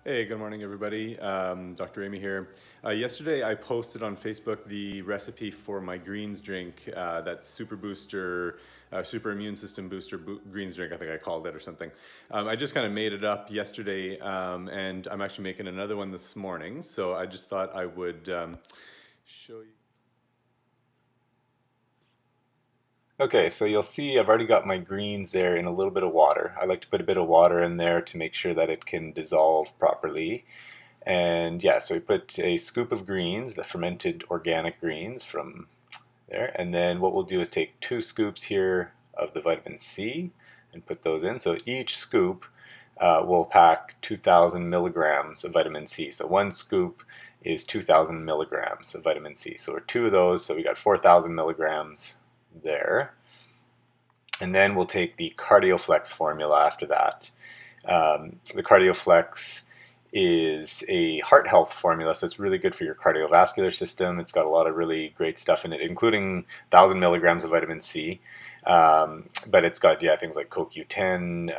Hey, good morning, everybody. Dr. Rémi here. Yesterday, I posted on Facebook the recipe for my greens drink, that super booster, super immune system booster greens drink, I think I called it or something. I just kind of made it up yesterday, and I'm actually making another one this morning. So I just thought I would show you. Okay, so you'll see I've already got my greens there in a little bit of water. I like to put a bit of water in there to make sure that it can dissolve properly. And yeah, so we put a scoop of greens, the fermented organic greens from there. And then what we'll do is take 2 scoops here of the vitamin C and put those in. So each scoop will pack 2,000 milligrams of vitamin C. So 1 scoop is 2,000 milligrams of vitamin C. So we're 2 of those, so we got 4,000 milligrams there. And then we'll take the CardioFlex formula after that. The CardioFlex is a heart health formula, so it's really good for your cardiovascular system. It's got a lot of really great stuff in it, including 1,000 milligrams of vitamin C. But it's got, yeah, things like CoQ10,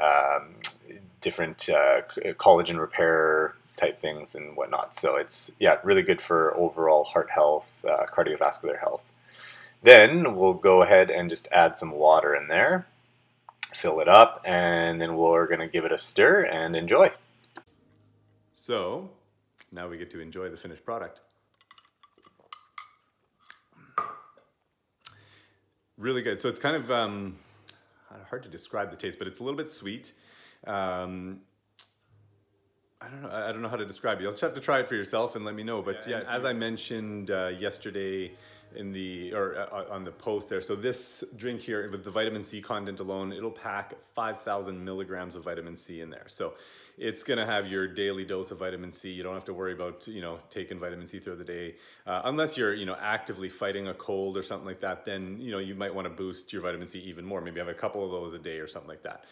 different collagen repair type things and whatnot. So it's, yeah, really good for overall heart health, cardiovascular health. Then we'll go ahead and just add some water in there, fill it up, and then we're going to give it a stir and enjoy. So now we get to enjoy the finished product. Really good. So it's kind of hard to describe the taste, but it's a little bit sweet. I don't know how to describe it. You'll just have to try it for yourself and let me know. But yeah, as I mentioned yesterday in the on the post there, so this drink here with the vitamin C content alone, it'll pack 5,000 milligrams of vitamin C in there. So it's gonna have your daily dose of vitamin C. You don't have to worry about taking vitamin C through the day, unless you're actively fighting a cold or something like that. Then you might want to boost your vitamin C even more. Maybe have a couple of those a day or something like that.